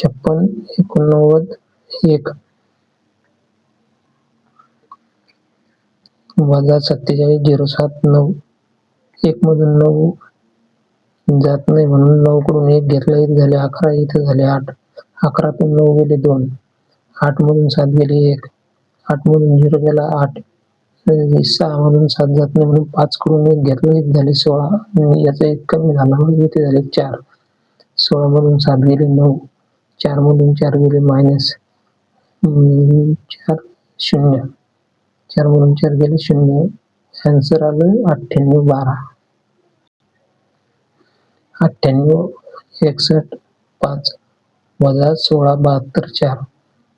56, 89, 1 वजा 47, 07, 9 1 मधून 9 जात नाही म्हणून 9 कडून 1 घेतला, 1 झाले 11, इथे झाले 8. 11 तून 9 गेले 2, 8 मधून 7 गेले 1, 8 मधून 0 गेला 8, 6 मधून 7 जात नाही म्हणून 5 कडून 1 घेतला, 1 झाले 16, याचा 1 कमी झाला म्हणून इथे झाले 4. 16 मधून 7 गेले 9, 4 मधून 4 गेले मायनस 4, 0, 4 मधून 4 गेले 0. आन्सर आलं 98, 12. 98, 61, 5 वजा 16, 72, 4.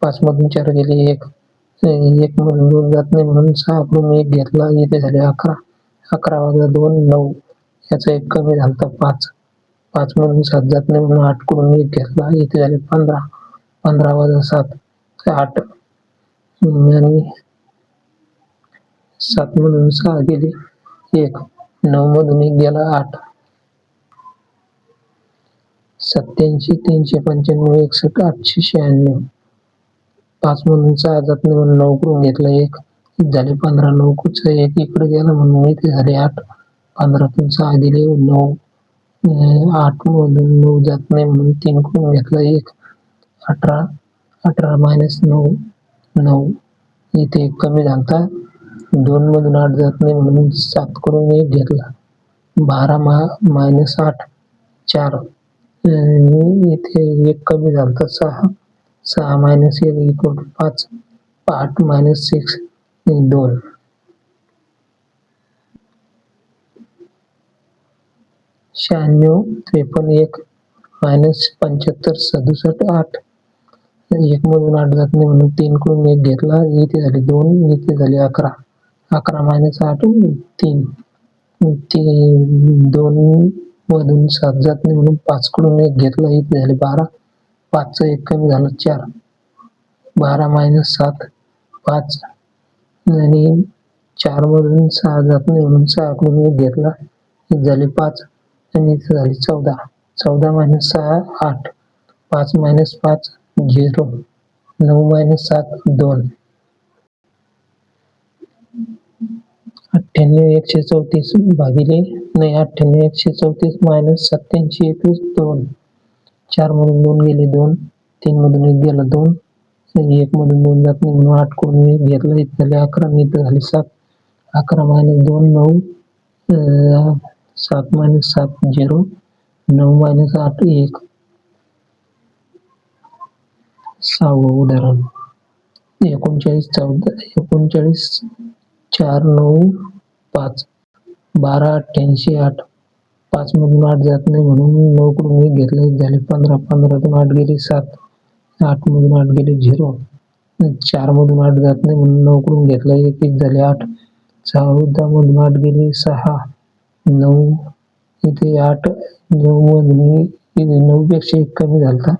5 मधून 4 गेले 1, 1 मधून 2 जात नाही म्हणून 6 कडून 1 घेतला, इथे झाले 11. 11 वजा 2, 9, याचा 1 कमी झाला 5. 5 मधून 7 जात नाही म्हणून 8 कडून 1 घेतला, इथे झाले 15. 15 वजा 7, 8 आणि 7 मधून 6 गेले 1, 9 मधून 1 गेला 8. 87, 395, 61, 896. 5 मधून 6 जात नाही म्हणून 9 कडून घेतला 1, झाले 15. 9 कडचा 1 इकडे गेला म्हणून इथे झाले 8. 15 तून 6 गेले 9, 8 मधून 9 जात नाही म्हणून 3 कडून घेतला 1, 18. 18 मायनस 9, 9 इथे 1 कमी झाला. 2 मधून 8 जात नाही म्हणून 7 कडून 1 घेतला. 12 मायनस 8, 4 आणि इथे 1 कमी झाला 6. 6 minus 1 equal to 5. 8 minus 6, 2. 96, 53, 1 minus 75, 67, 8. 1 मधून 8 जात नाही म्हणून 3 कडून 1 घेतला, इथे झाले 2, इथे झाले 11. 11 मायनस 8, 3. 2 मधून 7 जात नाही म्हणून 5 कडून 1 घेतला, इथे झाले 12. 5चा 1 कमी झाला 4. 12 मायनस 7, 5 आणि 4 मधून 6 जात नाही म्हणून 6 कडून 1 घेतला, इथे झाले 5 आणि इथे झाले 14. 14 मायनस 6, 8. 5 मायनस 5, 0. 9 मायनस 7, 2. 98, 134 भागिले 98, 134 मायनस 87, 21, 2. 4 मधून 2 गेले 2, 3 मधून 1 गेला 2, 1 मधून 2 जात नाही म्हणून 8 कडून 1 घेतला, इथे झाले 11 आणि इथे झाले 7. 11 मायनस 2, 9. 7 मायनस 7, 0. 9 मायनस 8, 1. 6वं उदाहरण. 39, 4, 9, 5. 12, 88, 8. 5 मधून 8 जात नाही म्हणून 9 कडून 1 घेतला, झाले 15. 15 तून 8 गेले 7. 8 मधून 8 गेले 0. 4 मधून 8 जात नाही म्हणून 9 कडून घेतला 1, झाले 8. 14 मधून 8 गेले 6. 9 इथे 8. 9 मधून 9 पेक्षा 1 कमी झाला.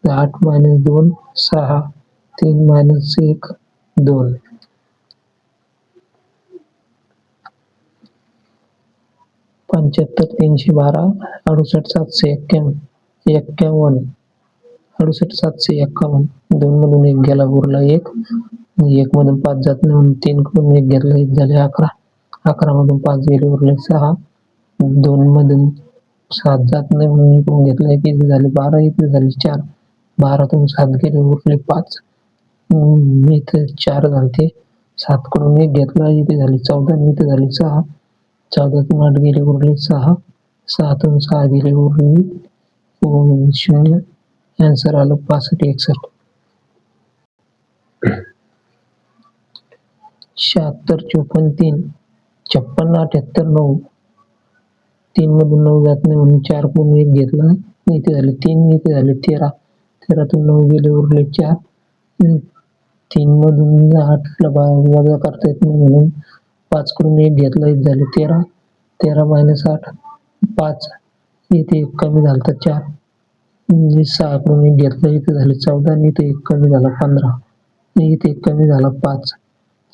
8 मायनस 2, 6. 3 मायनस 1, 2. 75, 312, 68, 751. 68, 751. 2 मधून 1 गेला, उरला 1. 1 मधून 5 जात नाही म्हणून 3 कडून 1 घेतला, 1 झाले 11. 11 मधून 5 गेले, उरले 6. 2 मधून 7 जात नाही म्हणून इकडून घेतला, इथे झाले 12, इथे झाले 4. 12 तून 7 गेले, उरले 5. इथे 4 झाले. 7 कडून 1 घेतला, इथे झाले 14 आणि इथे झाले 6. 14 तून 8 गेले, उरले 6. 6 तून 6 गेले, उरले 0. आन्सर आलं 65, 61. 76, 54, 3. 56, 78, 9. 3 मधून 9 जात नाही म्हणून 4 कडून 1 घेतला, इथे झाले 3, इथे झाले 13. 13 तून 9 गेले, उरले 4. 3 मधून 8ला वजा करता येत नाही म्हणून 5 कडून 1 घेतला, इथे झाले 13. 13 मायनस 8, 5. इथे 1 कमी झाला 4. 6 कडून 1 घेतला, इथे झाले 14 आणि इथे 1 कमी झाला 15. इथे 1 कमी झाला 5.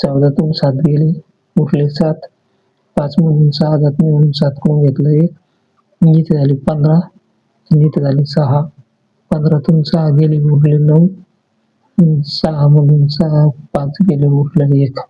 14 तून 7 गेले, उरले 7. 5 मधून 6 जात नाही म्हणून 7 कडून घेतला 1. इथे झाले 15 आणि इथे झाले 6. 15तून 6 गेले, उरले 9. 6 मधून 6, 5 गेले, उरले 1.